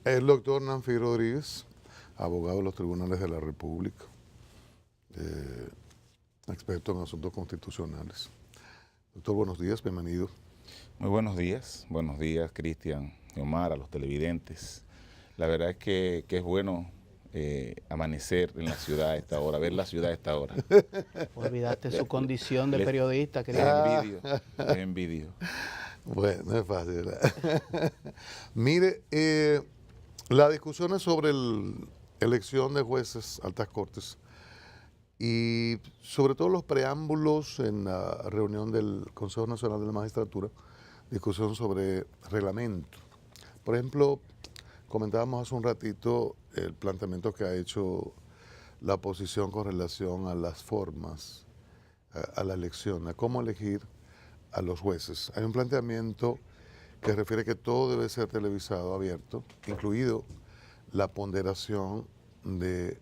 El doctor Nanfi Rodríguez, abogado de los tribunales de la República, experto en asuntos constitucionales. Doctor, buenos días, bienvenido. Muy buenos días Cristian y Omar, a los televidentes. La verdad es que es bueno amanecer en la ciudad a esta hora, ver la ciudad a esta hora. Olvidaste su condición de periodista, Les querido. envidio. Bueno, no es fácil, ¿verdad? Mire, la discusión es sobre la elección de jueces, altas cortes, y sobre todo los preámbulos en la reunión del Consejo Nacional de la Magistratura, discusión sobre reglamento. Por ejemplo, comentábamos hace un ratito el planteamiento que ha hecho la oposición con relación a las formas, a la elección, a cómo elegir a los jueces. Hay un planteamiento que refiere que todo debe ser televisado, abierto, incluido la ponderación de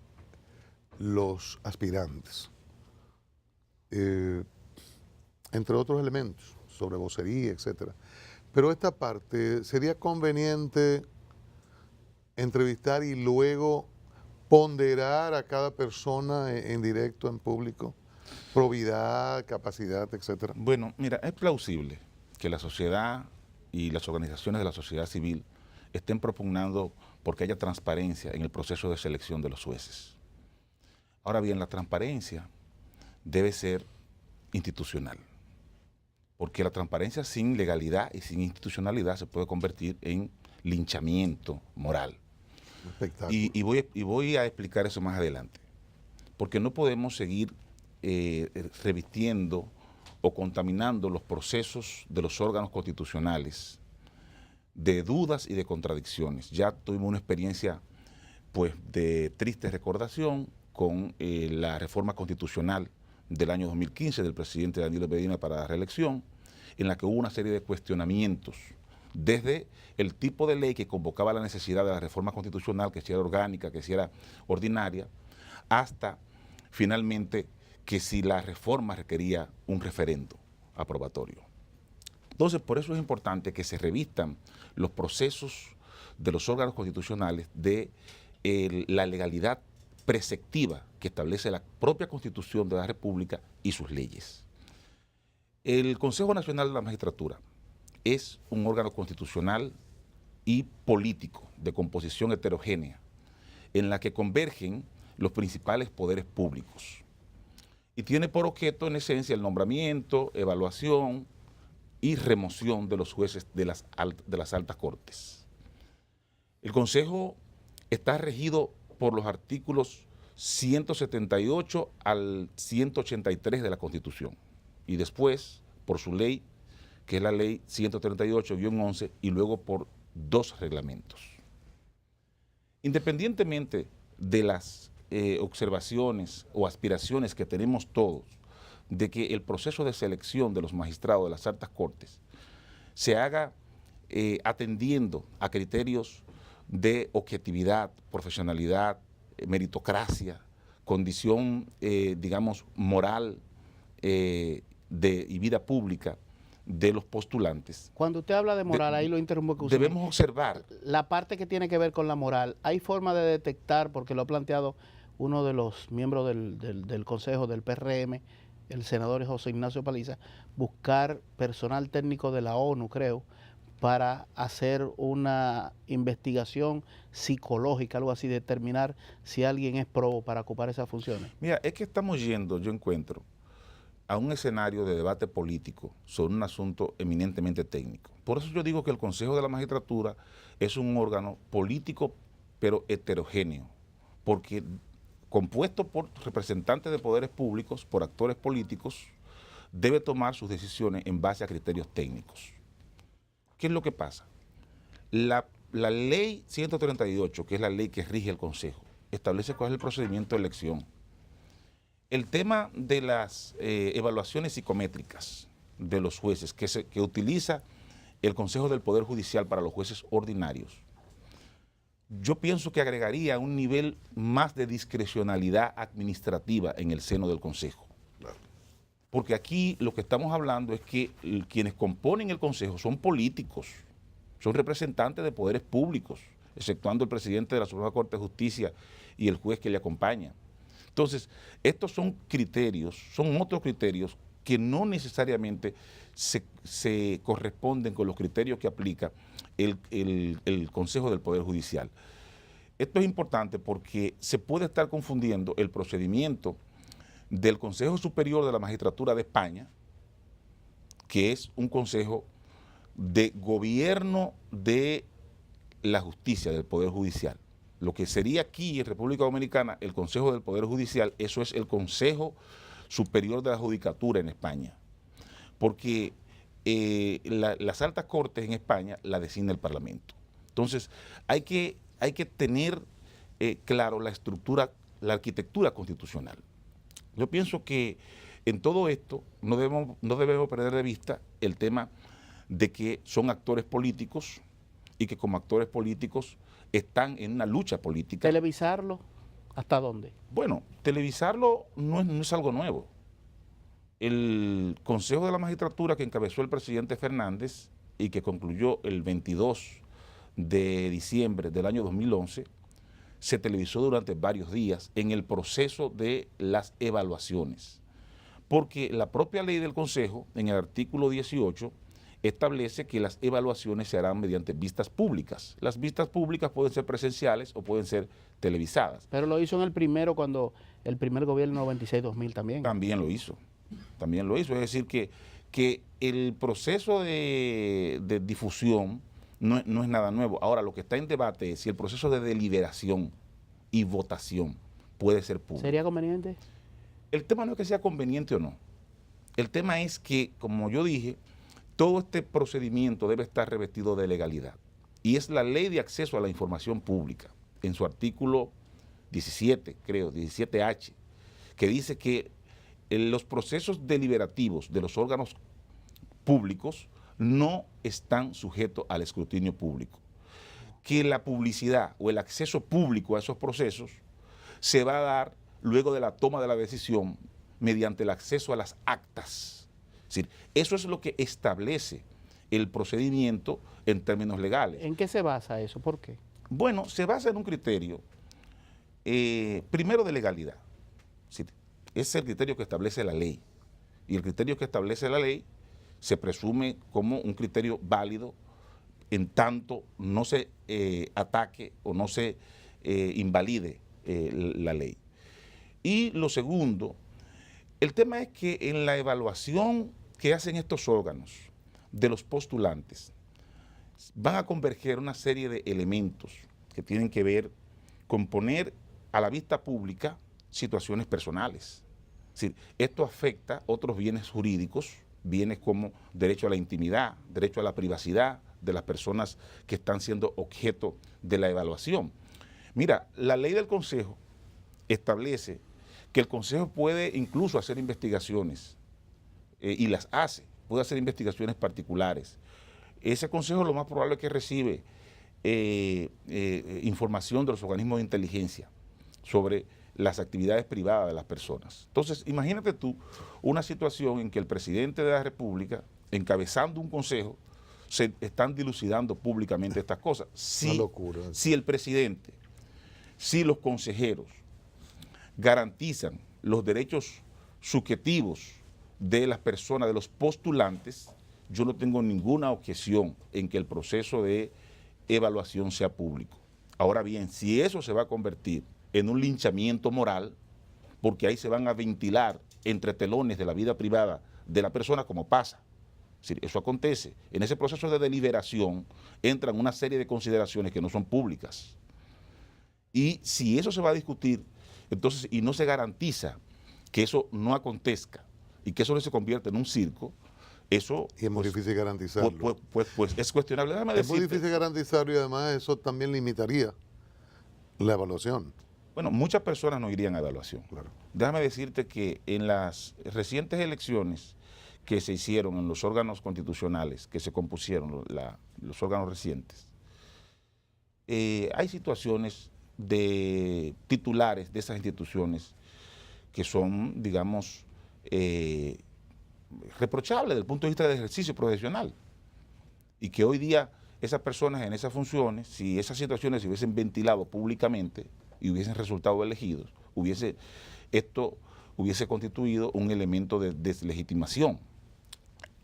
los aspirantes, entre otros elementos, sobre vocería, etcétera. Pero esta parte, ¿sería conveniente entrevistar y luego ponderar a cada persona en directo, en público? Probidad, capacidad, etcétera. Bueno, mira, es plausible que la sociedad y las organizaciones de la sociedad civil estén propugnando porque haya transparencia en el proceso de selección de los jueces. Ahora bien, la transparencia debe ser institucional, porque la transparencia sin legalidad y sin institucionalidad se puede convertir en linchamiento moral. Y voy a explicar eso más adelante, porque no podemos seguir revistiendo o contaminando los procesos de los órganos constitucionales de dudas y de contradicciones. Ya tuvimos una experiencia pues de triste recordación con la reforma constitucional del año 2015 del presidente Danilo Medina para la reelección, en la que hubo una serie de cuestionamientos, desde el tipo de ley que convocaba la necesidad de la reforma constitucional, que si era orgánica, que si era ordinaria, hasta finalmente que si la reforma requería un referendo aprobatorio. Entonces, por eso es importante que se revistan los procesos de los órganos constitucionales de la legalidad preceptiva que establece la propia Constitución de la República y sus leyes. El Consejo Nacional de la Magistratura es un órgano constitucional y político de composición heterogénea, en la que convergen los principales poderes públicos. Y tiene por objeto, en esencia, el nombramiento, evaluación y remoción de los jueces de las altas cortes. El Consejo está regido por los artículos 178 al 183 de la Constitución y después por su ley, que es la ley 138-11, y luego por 2 reglamentos. Independientemente de las observaciones o aspiraciones que tenemos todos de que el proceso de selección de los magistrados de las altas cortes se haga atendiendo a criterios de objetividad, profesionalidad, meritocracia, condición, digamos, moral y vida pública de los postulantes. Cuando usted habla de moral, ahí lo interrumpo. Que debemos observar. La parte que tiene que ver con la moral, ¿hay forma de detectar, porque lo ha planteado uno de los miembros del Consejo del PRM, el senador José Ignacio Paliza, buscar personal técnico de la ONU, creo, para hacer una investigación psicológica, algo así, determinar si alguien es probo para ocupar esas funciones? Mira, es que estamos yendo, yo encuentro, a un escenario de debate político sobre un asunto eminentemente técnico. Por eso yo digo que el Consejo de la Magistratura es un órgano político, pero heterogéneo, porque compuesto por representantes de poderes públicos, por actores políticos, debe tomar sus decisiones en base a criterios técnicos. ¿Qué es lo que pasa? La ley 138, que es la ley que rige el Consejo, establece cuál es el procedimiento de elección. El tema de las evaluaciones psicométricas de los jueces que utiliza el Consejo del Poder Judicial para los jueces ordinarios, yo pienso que agregaría un nivel más de discrecionalidad administrativa en el seno del Consejo. Porque aquí lo que estamos hablando es que quienes componen el Consejo son políticos, son representantes de poderes públicos exceptuando el presidente de la Suprema Corte de Justicia y el juez que le acompaña. Entonces, estos son criterios, son otros criterios que no necesariamente se corresponden con los criterios que aplica el Consejo del Poder Judicial. Esto es importante porque se puede estar confundiendo el procedimiento del Consejo Superior de la Magistratura de España, que es un consejo de gobierno de la justicia, del Poder Judicial. Lo que sería aquí en República Dominicana el Consejo del Poder Judicial, eso es el Consejo Superior de la Judicatura en España, porque las altas cortes en España la designa el Parlamento. Entonces, hay que tener claro la estructura, la arquitectura constitucional. Yo pienso que en todo esto no debemos perder de vista el tema de que son actores políticos y que como actores políticos están en una lucha política. ¿Televisarlo? ¿Hasta dónde? Bueno, televisarlo no es algo nuevo. El Consejo de la Magistratura que encabezó el presidente Fernández y que concluyó el 22 de diciembre del año 2011, se televisó durante varios días en el proceso de las evaluaciones. Porque la propia ley del Consejo, en el artículo 18, establece que las evaluaciones se harán mediante vistas públicas. Las vistas públicas pueden ser presenciales o pueden ser televisadas. Pero lo hizo en el primero, cuando el primer gobierno 96-2000 también. También lo hizo. Es decir, que el proceso de difusión no es nada nuevo. Ahora, lo que está en debate es si el proceso de deliberación y votación puede ser público. ¿Sería conveniente? El tema no es que sea conveniente o no. El tema es que, como yo dije, todo este procedimiento debe estar revestido de legalidad. Y es la Ley de Acceso a la Información Pública, en su artículo 17, creo, 17H, que dice que los procesos deliberativos de los órganos públicos no están sujetos al escrutinio público. Que la publicidad o el acceso público a esos procesos se va a dar luego de la toma de la decisión mediante el acceso a las actas. Es decir, eso es lo que establece el procedimiento en términos legales. ¿En qué se basa eso? ¿Por qué? Bueno, se basa en un criterio, primero de legalidad. Es decir, es el criterio que establece la ley. Y el criterio que establece la ley se presume como un criterio válido en tanto no se ataque o no se invalide la ley. Y lo segundo, el tema es que en la evaluación que hacen estos órganos de los postulantes, van a converger una serie de elementos que tienen que ver con poner a la vista pública situaciones personales. Es decir, esto afecta otros bienes jurídicos, bienes como derecho a la intimidad, derecho a la privacidad de las personas que están siendo objeto de la evaluación. Mira, la ley del Consejo establece que el Consejo puede incluso hacer investigaciones y las hace, puede hacer investigaciones particulares. Ese Consejo lo más probable es que recibe información de los organismos de inteligencia sobre las actividades privadas de las personas. Entonces, imagínate tú una situación en que el presidente de la República, encabezando un consejo, se están dilucidando públicamente estas cosas. Una locura. Si el presidente, si los consejeros garantizan los derechos subjetivos de las personas, de los postulantes, yo no tengo ninguna objeción en que el proceso de evaluación sea público. Ahora bien, si eso se va a convertir en un linchamiento moral, porque ahí se van a ventilar entre telones de la vida privada de la persona como pasa. Es decir, eso acontece. En ese proceso de deliberación entran una serie de consideraciones que no son públicas. Y si eso se va a discutir, entonces, y no se garantiza que eso no acontezca y que eso no se convierta en un circo, eso... Y es muy difícil garantizarlo. Pues es cuestionable. Déjame Es muy decirte, difícil garantizarlo y además eso también limitaría la evaluación. bueno, muchas personas no irían a evaluación. Claro. Déjame decirte que en las recientes elecciones que se hicieron en los órganos constitucionales, que se compusieron, los órganos recientes, hay situaciones de titulares de esas instituciones que son, digamos, reprochables desde el punto de vista del ejercicio profesional y que hoy día esas personas en esas funciones, si esas situaciones se hubiesen ventilado públicamente y hubiesen resultado elegidos, esto hubiese constituido un elemento de deslegitimación.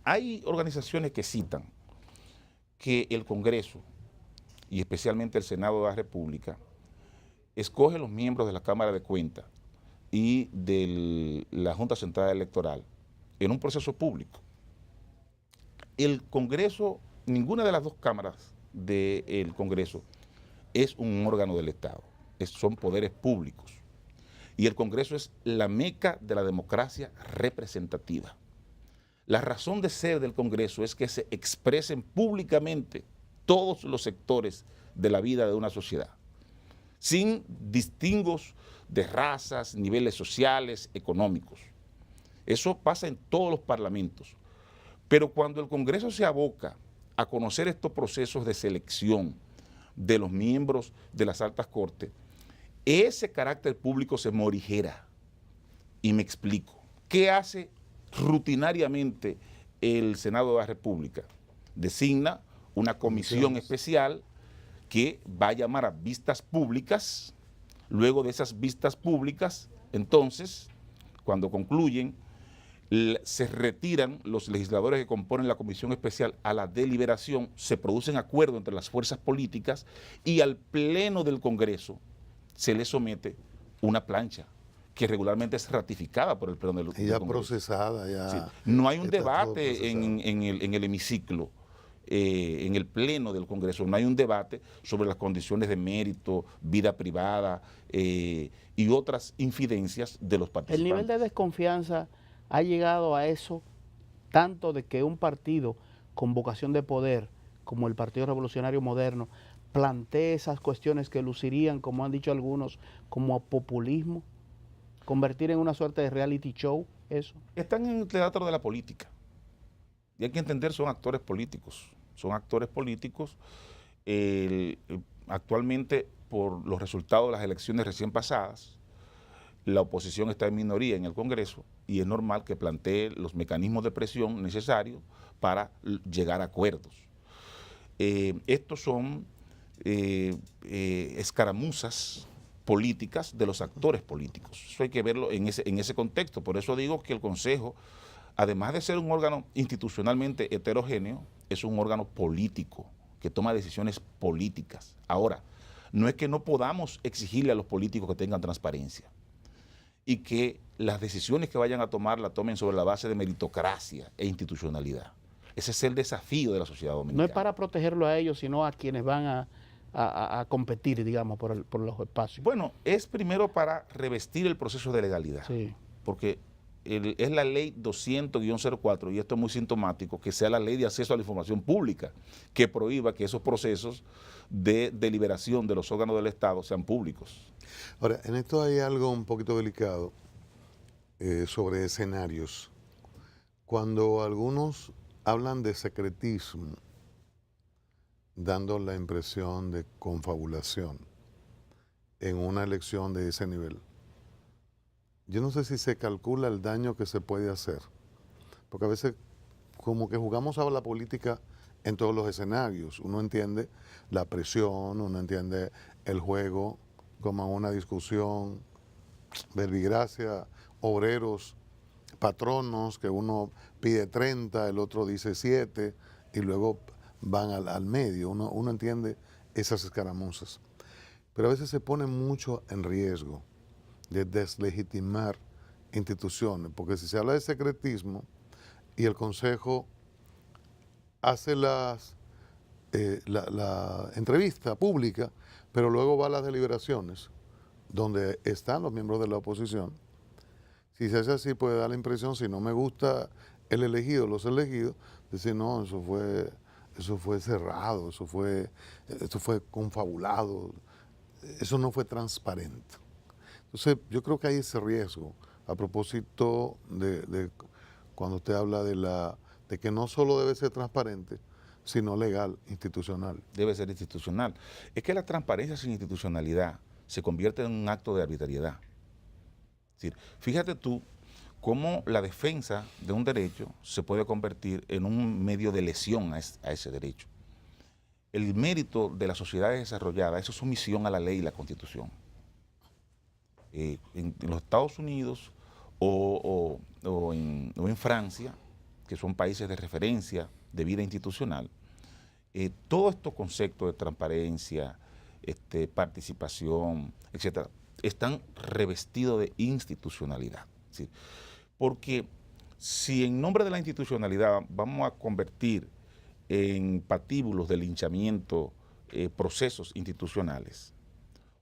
Hay organizaciones que citan que el Congreso, y especialmente el Senado de la República, escoge los miembros de la Cámara de Cuentas y de la Junta Central Electoral en un proceso público. El Congreso, ninguna de las dos cámaras del Congreso es un órgano del Estado, son poderes públicos. Y el Congreso es la meca de la democracia representativa. La razón de ser del Congreso es que se expresen públicamente todos los sectores de la vida de una sociedad, sin distingos de razas, niveles sociales, económicos. Eso pasa en todos los parlamentos. Pero cuando el Congreso se aboca a conocer estos procesos de selección de los miembros de las altas cortes, ese carácter público se morigera. Y me explico. ¿Qué hace rutinariamente el Senado de la República? Designa una comisión especial que va a llamar a vistas públicas. Luego de esas vistas públicas, entonces, cuando concluyen, se retiran los legisladores que componen la comisión especial a la deliberación, se producen acuerdos entre las fuerzas políticas y al Pleno del Congreso se le somete una plancha que regularmente es ratificada por el Pleno del Congreso. Y ya procesada, ya. Sí. No hay un debate en el hemiciclo, en el Pleno del Congreso, no hay un debate sobre las condiciones de mérito, vida privada y otras infidencias de los participantes. El nivel de desconfianza ha llegado a eso, tanto de que un partido con vocación de poder, como el Partido Revolucionario Moderno, plantee esas cuestiones que lucirían, como han dicho algunos, como populismo, convertir en una suerte de reality show, eso. Están en el teatro de la política. Y hay que entender, son actores políticos. Son actores políticos. Actualmente, por los resultados de las elecciones recién pasadas, la oposición está en minoría en el Congreso y es normal que plantee los mecanismos de presión necesarios para llegar a acuerdos. Estos son escaramuzas políticas de los actores políticos. Eso hay que verlo en ese contexto. Por eso digo que el Consejo, además de ser un órgano institucionalmente heterogéneo, es un órgano político que toma decisiones políticas. Ahora, no es que no podamos exigirle a los políticos que tengan transparencia y que las decisiones que vayan a tomar la tomen sobre la base de meritocracia e institucionalidad. Ese es el desafío de la sociedad dominicana. No es para protegerlo a ellos, sino a quienes van a competir, digamos, por los espacios. Bueno, es primero para revestir el proceso de legalidad, Sí. porque es la ley 200-04, y esto es muy sintomático, que sea la ley de acceso a la información pública, que prohíba que esos procesos de deliberación de los órganos del Estado sean públicos. Ahora, en esto hay algo un poquito delicado sobre escenarios. Cuando algunos hablan de secretismo, dando la impresión de confabulación en una elección de ese nivel, yo no sé si se calcula el daño que se puede hacer, porque a veces como que jugamos a la política en todos los escenarios. Uno entiende la presión, uno entiende el juego como una discusión, verbigracia, obreros, patronos, que uno pide 30, el otro dice 7, y luego van al medio. Uno entiende esas escaramuzas. Pero a veces se pone mucho en riesgo de deslegitimar instituciones, porque si se habla de secretismo y el Consejo hace la entrevista pública, pero luego va a las deliberaciones, donde están los miembros de la oposición, si se hace así puede dar la impresión, si no me gusta el elegido, los elegidos, decir, no, eso fue cerrado, eso fue confabulado, eso no fue transparente. Entonces, yo creo que hay ese riesgo, a propósito de cuando usted habla de que no solo debe ser transparente, sino legal, institucional. Debe ser institucional. Es que la transparencia sin institucionalidad se convierte en un acto de arbitrariedad. Es decir, fíjate tú cómo la defensa de un derecho se puede convertir en un medio de lesión a ese derecho. el mérito de las sociedades desarrolladas es su sumisión a la ley y la Constitución. En los Estados Unidos o en Francia, que son países de referencia de vida institucional, todos estos conceptos de transparencia, participación, etcétera, están revestidos de institucionalidad. ¿Sí? Porque si en nombre de la institucionalidad vamos a convertir en patíbulos de linchamiento procesos institucionales,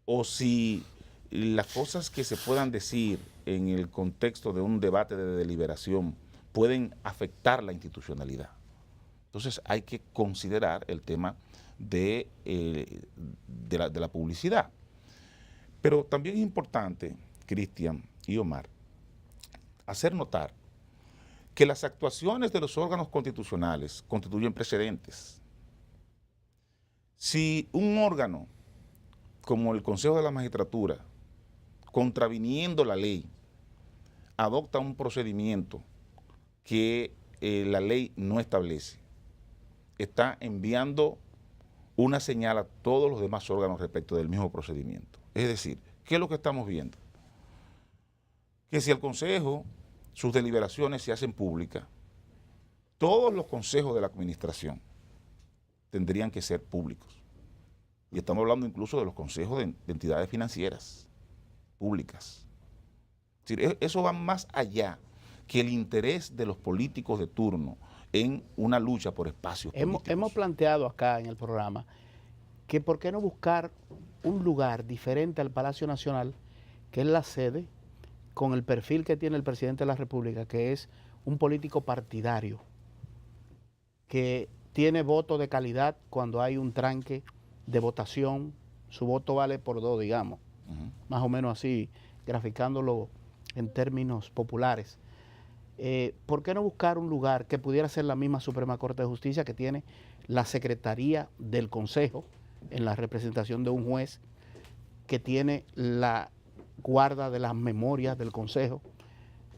o si las cosas que se puedan decir en el contexto de un debate de deliberación pueden afectar la institucionalidad, entonces hay que considerar el tema de la publicidad. Pero también es importante, Cristian y Omar, hacer notar que las actuaciones de los órganos constitucionales constituyen precedentes. Si un órgano como el Consejo de la Magistratura, contraviniendo la ley, adopta un procedimiento que la ley no establece, está enviando una señal a todos los demás órganos respecto del mismo procedimiento. Es decir, ¿qué es lo que estamos viendo? Que si el Consejo, sus deliberaciones se hacen públicas, todos los consejos de la administración tendrían que ser públicos. Y estamos hablando incluso de los consejos de entidades financieras públicas. Es decir, eso va más allá que el interés de los políticos de turno en una lucha por espacios políticos. Hemos planteado acá en el programa que por qué no buscar un lugar diferente al Palacio Nacional, que es la sede, con el perfil que tiene el presidente de la República, que es un político partidario, que tiene voto de calidad cuando hay un tranque de votación, su voto vale por 2, digamos, más o menos así, graficándolo en términos populares. ¿Por qué no buscar un lugar que pudiera ser la misma Suprema Corte de Justicia, que tiene la Secretaría del Consejo en la representación de un juez, que tiene la guarda de las memorias del Consejo?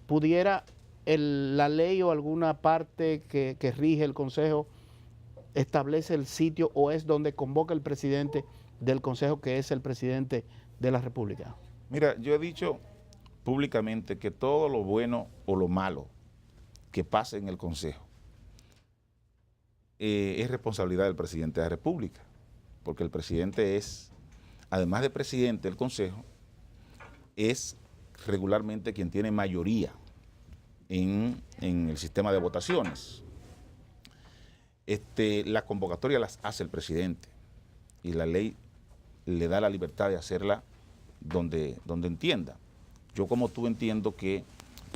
¿Pudiera la ley o alguna parte que rige el Consejo establece el sitio o es donde convoca el presidente del Consejo, que es el presidente de la República? Mira, yo he dicho públicamente que todo lo bueno o lo malo que pase en el Consejo es responsabilidad del presidente de la República, porque el presidente es, además de presidente del Consejo, es regularmente quien tiene mayoría en el sistema de votaciones. La convocatoria las hace el presidente y la ley le da la libertad de hacerla donde entienda. Yo, como tú, entiendo que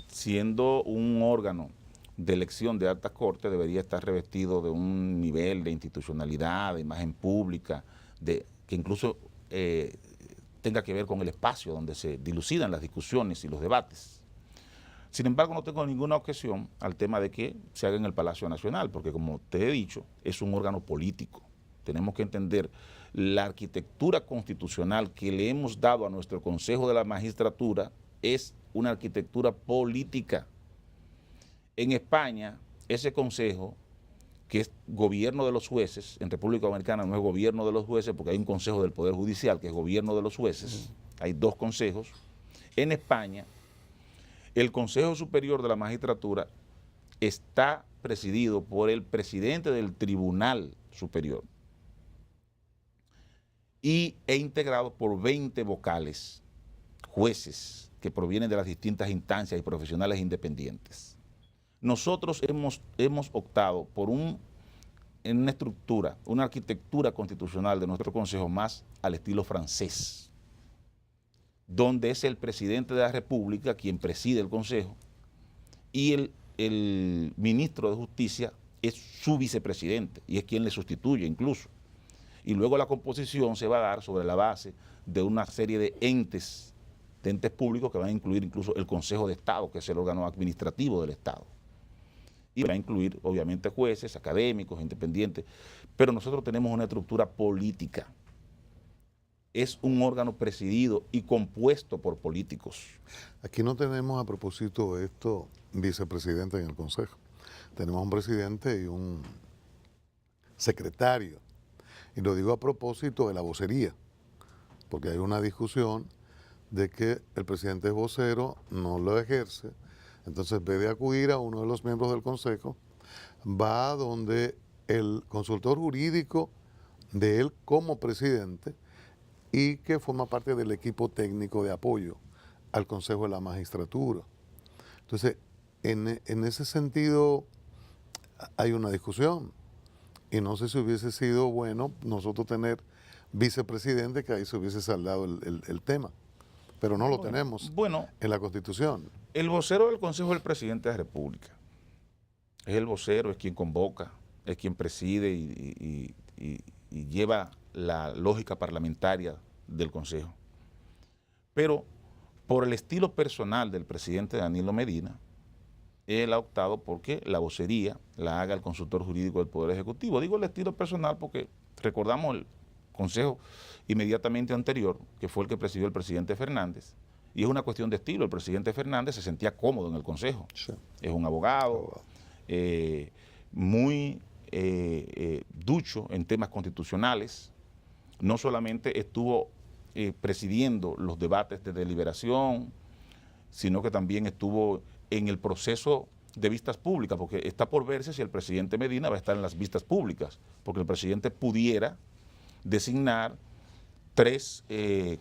siendo un órgano de elección de alta corte debería estar revestido de un nivel de institucionalidad, de imagen pública, que incluso tenga que ver con el espacio donde se dilucidan las discusiones y los debates. Sin embargo, no tengo ninguna objeción al tema de que se haga en el Palacio Nacional, porque, como te he dicho, es un órgano político. Tenemos que entender la arquitectura constitucional que le hemos dado a nuestro Consejo de la Magistratura es una arquitectura política. En España, ese consejo, que es gobierno de los jueces, en República Dominicana no es gobierno de los jueces porque hay un consejo del Poder Judicial que es gobierno de los jueces, hay 2 consejos. En España, el Consejo Superior de la Magistratura está presidido por el presidente del Tribunal Superior e integrado por 20 vocales, jueces que provienen de las distintas instancias y profesionales independientes. Nosotros hemos optado por una estructura, una arquitectura constitucional de nuestro Consejo más al estilo francés, donde es el presidente de la República quien preside el Consejo y el ministro de Justicia es su vicepresidente y es quien le sustituye incluso. Y luego la composición se va a dar sobre la base de una serie de entes públicos que van a incluir incluso el Consejo de Estado, que es el órgano administrativo del Estado. Y va a incluir, obviamente, jueces, académicos, independientes, pero nosotros tenemos una estructura política. Es un órgano presidido y compuesto por políticos. Aquí no tenemos, a propósito de esto, vicepresidente en el Consejo. Tenemos un presidente y un secretario. Y lo digo a propósito de la vocería, porque hay una discusión de que el presidente es vocero, no lo ejerce, entonces en vez de acudir a uno de los miembros del Consejo, va a donde el consultor jurídico de él como presidente y que forma parte del equipo técnico de apoyo al Consejo de la Magistratura. Entonces, en ese sentido hay una discusión y no sé si hubiese sido bueno nosotros tener vicepresidente, que ahí se hubiese saldado el tema, pero no lo tenemos en la Constitución. El vocero del Consejo es el presidente de la República. Es el vocero, es quien convoca, es quien preside y lleva la lógica parlamentaria del Consejo. Pero por el estilo personal del presidente Danilo Medina, él ha optado porque la vocería la haga el consultor jurídico del Poder Ejecutivo. Digo el estilo personal porque recordamos el Consejo inmediatamente anterior, que fue el que presidió el presidente Fernández, y es una cuestión de estilo. El presidente Fernández se sentía cómodo en el Consejo. Sí. Es un abogado muy ducho en temas constitucionales. No solamente estuvo presidiendo los debates de deliberación, sino que también estuvo en el proceso de vistas públicas, porque está por verse si el presidente Medina va a estar en las vistas públicas, porque el presidente pudiera designar 3 de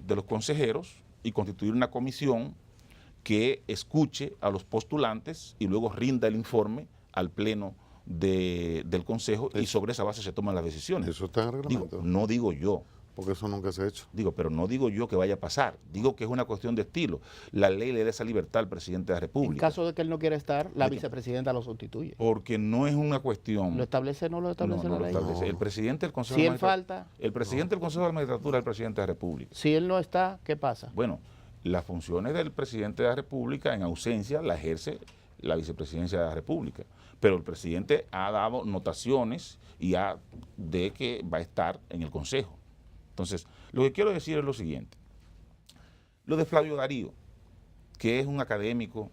los consejeros y constituir una comisión que escuche a los postulantes y luego rinda el informe al pleno del Consejo y sobre esa base se toman las decisiones. Eso está en el reglamento. No digo yo. Porque eso nunca se ha hecho. Pero no digo yo que vaya a pasar. Digo que es una cuestión de estilo. La ley le da esa libertad al presidente de la República. En caso de que él no quiera estar, la vicepresidenta lo sustituye. Porque no es una cuestión... ¿Lo establece o no lo establece la ley? No. El presidente del Consejo de la Magistratura... falta... El presidente del Consejo de la Magistratura es el presidente de la República. Si él no está, ¿qué pasa? Bueno, las funciones del presidente de la República en ausencia la ejerce la vicepresidencia de la República. Pero el presidente ha dado notaciones de que va a estar en el Consejo. Entonces, lo que quiero decir es lo siguiente. Lo de Flavio Darío, que es un académico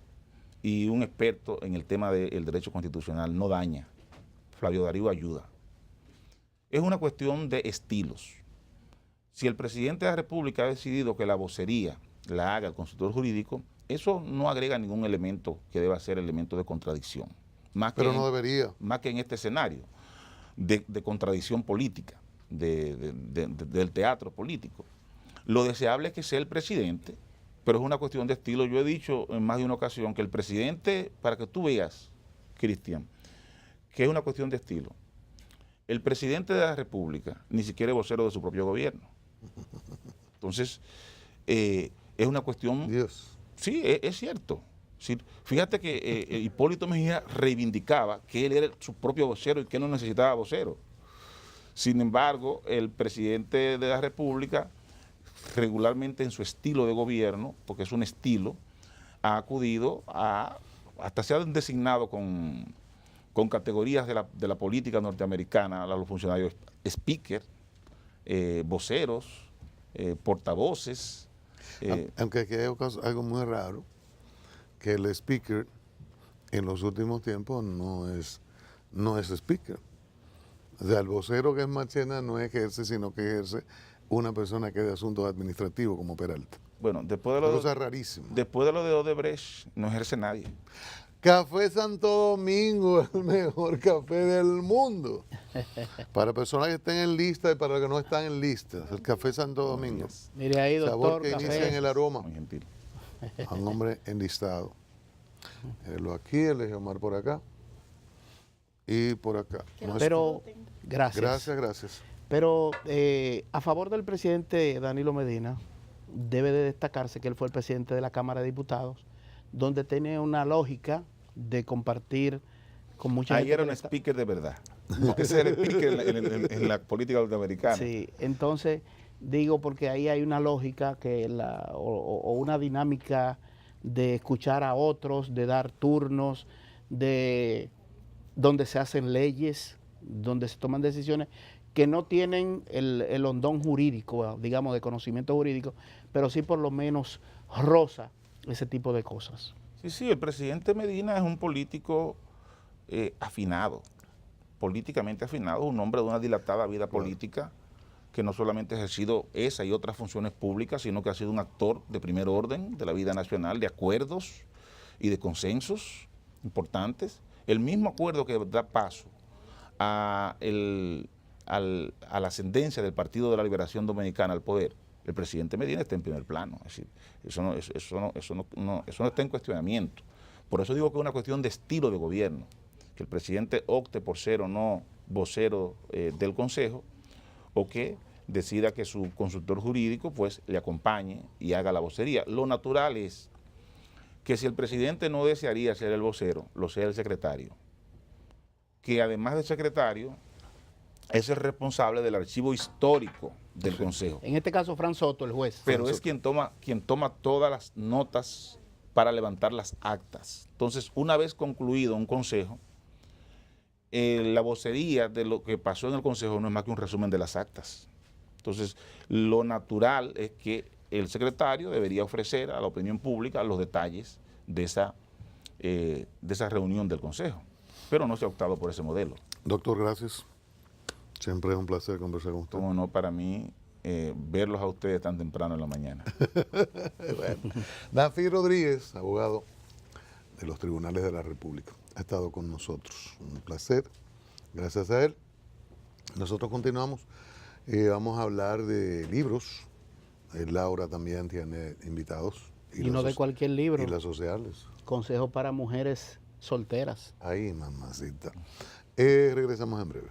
y un experto en el tema del derecho constitucional, no daña. Flavio Darío ayuda. Es una cuestión de estilos. Si el presidente de la República ha decidido que la vocería la haga el consultor jurídico, eso no agrega ningún elemento que deba ser elemento de contradicción. Pero no debería. Más que en este escenario de contradicción política. Del teatro político. Lo deseable es que sea el presidente, pero es una cuestión de estilo. Yo he dicho en más de una ocasión que el presidente, para que tú veas, Cristian, que es una cuestión de estilo, el presidente de la República ni siquiera es vocero de su propio gobierno. Entonces, es una cuestión... Dios. Sí, es cierto. Sí, fíjate que Hipólito Mejía reivindicaba que él era su propio vocero y que él no necesitaba vocero. Sin embargo, el presidente de la República, regularmente en su estilo de gobierno, porque es un estilo, ha acudido hasta se han designado con categorías de la política norteamericana a los funcionarios speaker, voceros, portavoces. Aunque aquí hay algo muy raro, que el speaker en los últimos tiempos no es speaker. O sea, el vocero que es Marchena no ejerce, sino que ejerce una persona que es de asuntos administrativos como Peralta. Bueno, después de lo cosa rarísima. Después de lo de Odebrecht, no ejerce nadie. Café Santo Domingo es el mejor café del mundo. Para personas que estén en lista y para los que no están en lista. El Café Santo Domingo. Mire ahí, doctor. Sabor que inicia en el aroma. Muy gentil. A un hombre enlistado. Lo aquí, el de Omar por acá. Y por acá. Pero, gracias. Gracias. Pero a favor del presidente Danilo Medina, debe de destacarse que él fue el presidente de la Cámara de Diputados, donde tiene una lógica de compartir con mucha gente. Ahí era un speaker de verdad, porque ese es el speaker en la política norteamericana. Sí, entonces digo porque ahí hay una lógica o una dinámica de escuchar a otros, de dar turnos, donde se hacen leyes, donde se toman decisiones que no tienen el hondón jurídico, digamos, de conocimiento jurídico, pero sí por lo menos roza ese tipo de cosas. Sí, el presidente Medina es un político afinado. políticamente afinado, un hombre de una dilatada vida política, que no solamente ha ejercido esa y otras funciones públicas, sino que ha sido un actor de primer orden de la vida nacional, de acuerdos y de consensos importantes. El mismo acuerdo que da paso a la ascendencia del Partido de la Liberación Dominicana al poder, el presidente Medina está en primer plano. Es decir, eso no está en cuestionamiento. Por eso digo que es una cuestión de estilo de gobierno, que el presidente opte por ser o no vocero del Consejo, o que decida que su consultor jurídico pues le acompañe y haga la vocería. Lo natural es que si el presidente no desearía ser el vocero, lo sea el secretario, que además del secretario es el responsable del archivo histórico del Consejo. En este caso, Fran Soto, el juez. Pero es quien toma todas las notas para levantar las actas. Entonces, una vez concluido un consejo, la vocería de lo que pasó en el consejo no es más que un resumen de las actas. Entonces, lo natural es que el secretario debería ofrecer a la opinión pública los detalles de esa reunión del consejo, pero no se ha optado por ese modelo. Doctor, gracias. Siempre es un placer conversar con usted. Como no, para mí, verlos a ustedes tan temprano en la mañana. Bueno. Dafi Rodríguez, abogado de los Tribunales de la República, ha estado con nosotros. Un placer. Gracias a él. Nosotros continuamos. Vamos a hablar de libros. Laura también tiene invitados. Y no de cualquier libro. Y las sociales. Consejo para mujeres solteras. Ahí, mamacita. Regresamos en breve.